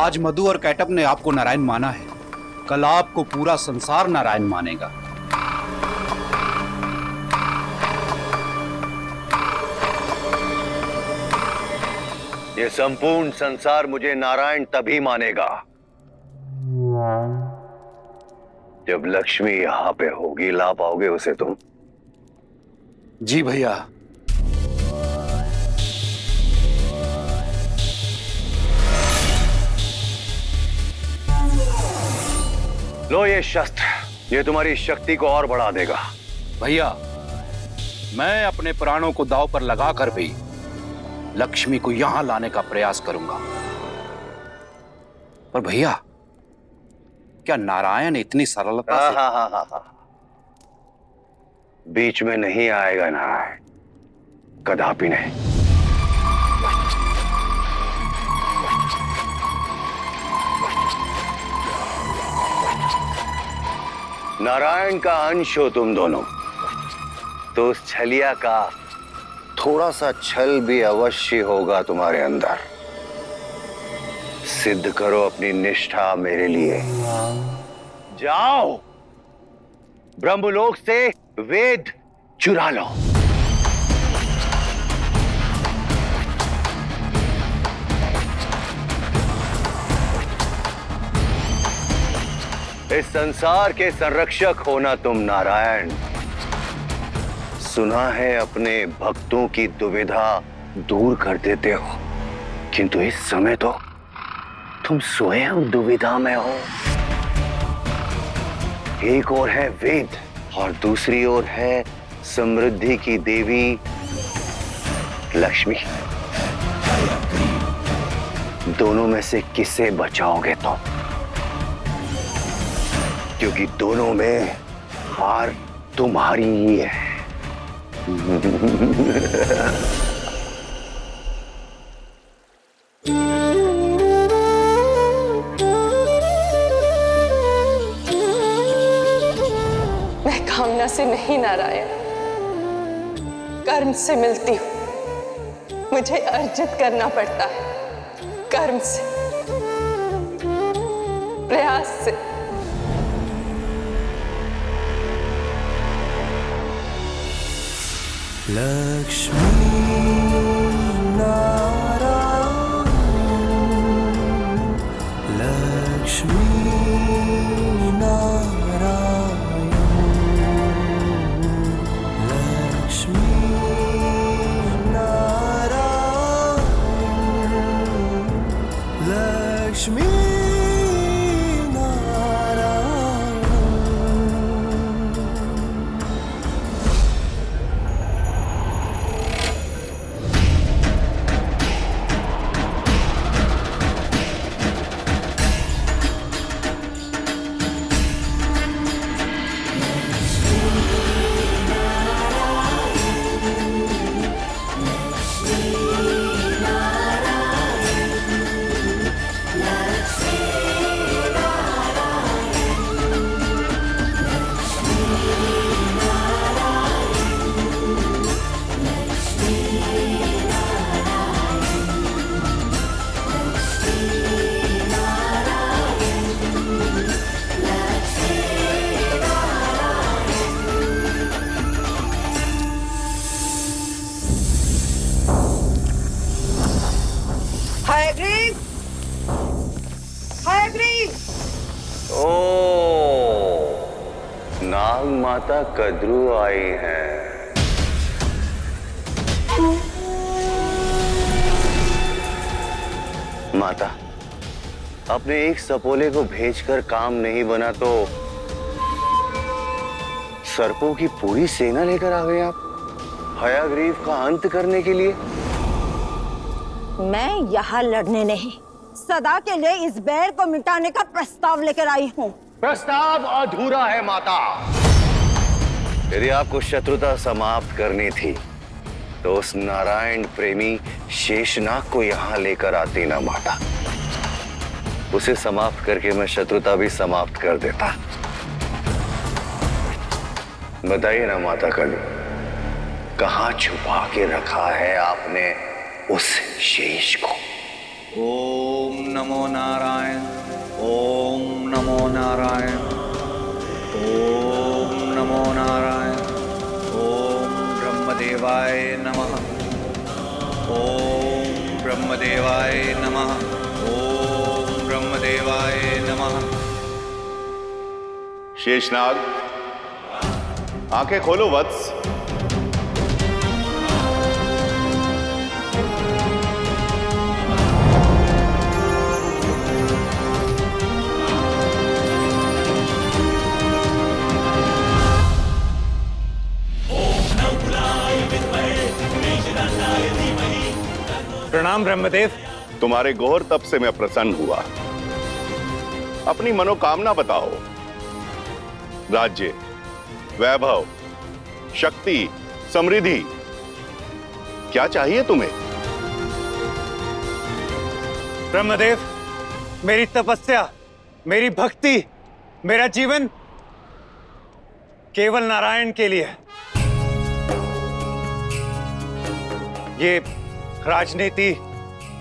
आज मधु और कैटअप ने आपको नारायण माना है, कल आपको पूरा संसार नारायण मानेगा। ये संपूर्ण संसार मुझे नारायण तभी मानेगा जब लक्ष्मी यहां पे होगी। ला पाओगे उसे तुम? जी भैया। लो ये शस्त्र, ये तुम्हारी शक्ति को और बढ़ा देगा। भैया, मैं अपने प्राणों को दांव पर लगाकर भी लक्ष्मी को यहां लाने का प्रयास करूंगा। पर भैया, क्या नारायण इतनी सरलता से? हाँ। बीच में नहीं आएगा नारायण, कदापि नहीं। नारायण का अंश हो तुम दोनों, तो उस छलिया का थोड़ा सा छल भी अवश्य होगा तुम्हारे अंदर। सिद्ध करो अपनी निष्ठा मेरे लिए। जाओ, ब्रह्मलोक से वेद चुरा लो। इस संसार के संरक्षक होना तुम नारायण। सुना है अपने भक्तों की दुविधा दूर कर देते हो, किंतु इस समय तो तुम स्वयं दुविधा में हो। एक ओर है वेद और दूसरी ओर है समृद्धि की देवी लक्ष्मी। दोनों में से किसे बचाओगे तुम? क्योंकि दोनों में हार तुम्हारी ही है। मैं कामना से नहीं नारायण, कर्म से मिलती हूँ। मुझे अर्जित करना पड़ता है, कर्म से, प्रयास से। लक्ष्मी नारायण, लक्ष्मी नारायण, लक्ष्मी नारायण, लक्ष्मी नाग माता कद्रू आई हैं। माता, अपने एक सपोले को भेजकर काम नहीं बना तो सर्पों की पूरी सेना लेकर आ गए आप हयाग्रीव का अंत करने के लिए। मैं यहाँ लड़ने नहीं, सदा के लिए इस बैर को मिटाने का प्रस्ताव लेकर आई हूँ। प्रस्ताव अधूरा है माता। यदि आपको शत्रुता समाप्त करनी थी तो उस नारायण प्रेमी शेषनाग को यहाँ लेकर आती ना माता। उसे समाप्त करके मैं शत्रुता भी समाप्त कर देता। बताइए ना माता काली, कहाँ छुपा के रखा है आपने उस शेष को? ओम नमो नारायण, ओम नमो नारायण, ओम नमो नारायण, ओम ब्रह्मदेवाय नमः, ओम ब्रह्मदेवाय नमः, ओम ब्रह्मदेवाय नमः। शेषनाग, आंखें खोलो वत्स। प्रणाम ब्रह्मदेव। तुम्हारे घोर तप से मैं प्रसन्न हुआ। अपनी मनोकामना बताओ। राज्य, वैभव, शक्ति, समृद्धि, क्या चाहिए तुम्हें? ब्रह्मदेव, मेरी तपस्या, मेरी भक्ति, मेरा जीवन केवल नारायण के लिए है। ये राजनीति,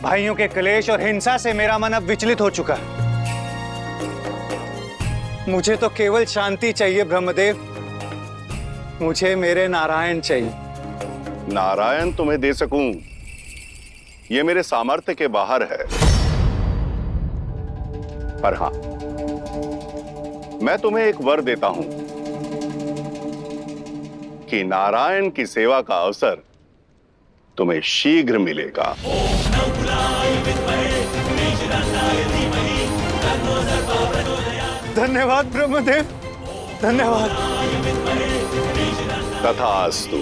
भाइयों के क्लेश और हिंसा से मेरा मन अब विचलित हो चुका है। मुझे तो केवल शांति चाहिए ब्रह्मदेव। मुझे मेरे नारायण चाहिए। नारायण तुम्हें दे सकूं, यह मेरे सामर्थ्य के बाहर है। पर हां, मैं तुम्हें एक वर देता हूं कि नारायण की सेवा का अवसर तुम्हें शीघ्र मिलेगा। धन्यवाद ब्रह्मदेव, धन्यवाद। तथास्तु।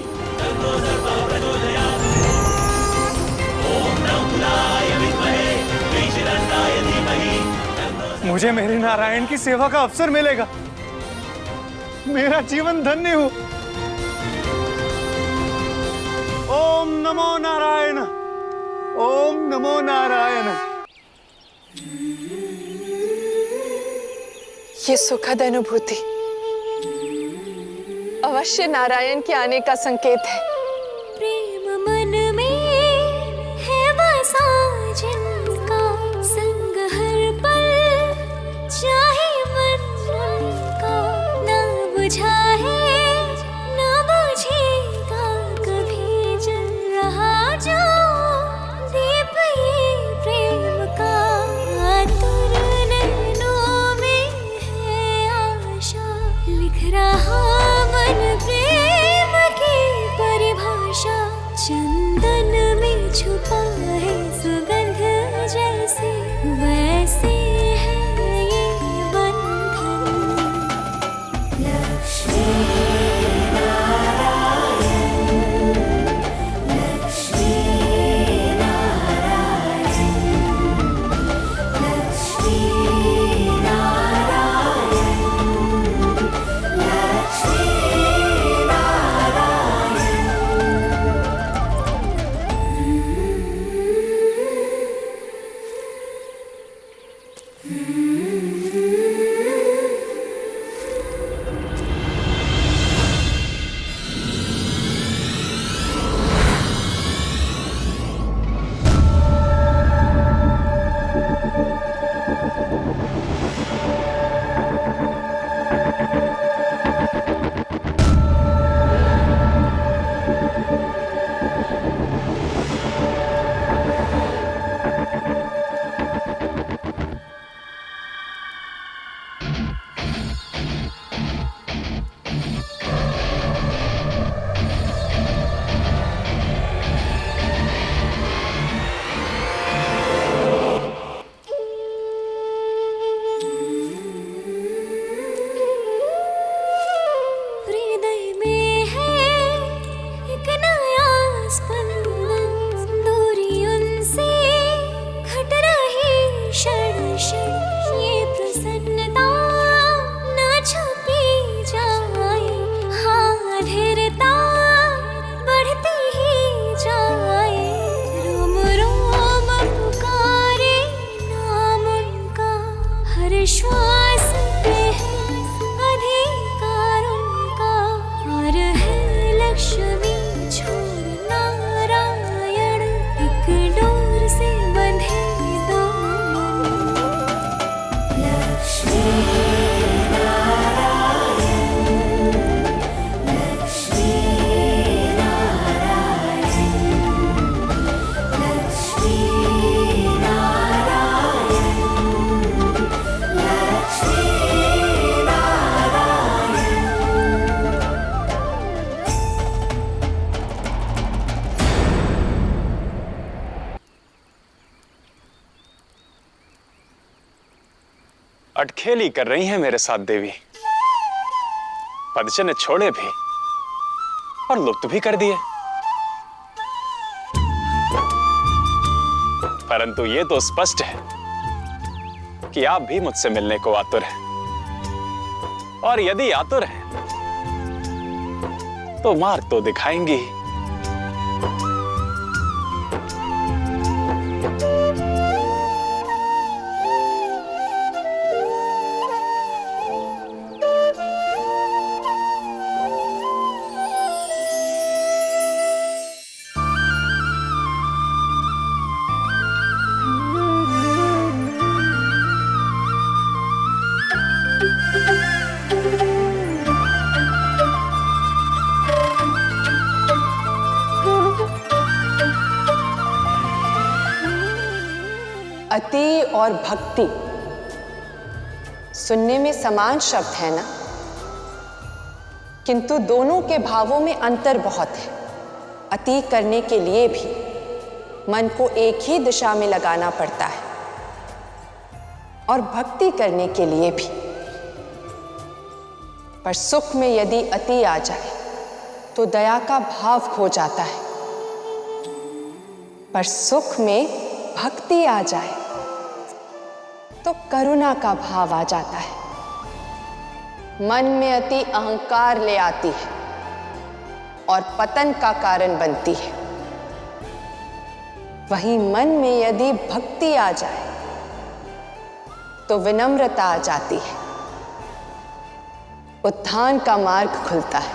मुझे मेरे नारायण की सेवा का अवसर मिलेगा। मेरा जीवन धन्य हो। ओम नमो नारायण, ओम नमो नारायण। ये सुखद अनुभूति अवश्य नारायण के आने का संकेत है। प्रेम मन में है बसा जिनका संग हर पल, चाहे मन का ना बुझा है ना बुझेगा कभी जल रहा जो दीप ये प्रेम का। आतुर नैनों में है आशा, लिख रहा मन प्रेम की परिभाषा। चंदन में छुपा है सुगंध जैसे, वैसे है ये बंधन। लक्ष्मी नारायण, लक्ष्मी नारायण, लक्ष्मी नारायण, लक्ष्मी अटखेली कर रही हैं मेरे साथ देवी। पदचे ने छोड़े भी और लुप्त भी कर दिए, परंतु ये तो स्पष्ट है कि आप भी मुझसे मिलने को आतुर हैं। और यदि आतुर हैं तो मार्ग तो दिखाएंगी ही। अति और भक्ति सुनने में समान शब्द है ना, किंतु दोनों के भावों में अंतर बहुत है। अति करने के लिए भी मन को एक ही दिशा में लगाना पड़ता है और भक्ति करने के लिए भी। पर सुख में यदि अति आ जाए तो दया का भाव खो जाता है, पर सुख में भक्ति आ जाए तो करुणा का भाव आ जाता है। मन में अति अहंकार ले आती है और पतन का कारण बनती है। वहीं मन में यदि भक्ति आ जाए तो विनम्रता आ जाती है, उत्थान का मार्ग खुलता है।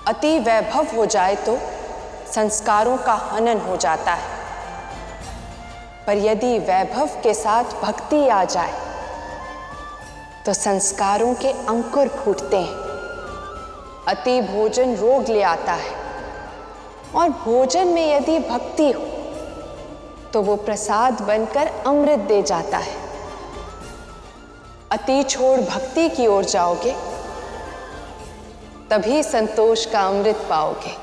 अति वैभव हो जाए तो संस्कारों का हनन हो जाता है, पर यदि वैभव के साथ भक्ति आ जाए तो संस्कारों के अंकुर फूटते हैं। अति भोजन रोग ले आता है और भोजन में यदि भक्ति हो तो वो प्रसाद बनकर अमृत दे जाता है। अति छोड़ भक्ति की ओर जाओगे तभी संतोष का अमृत पाओगे।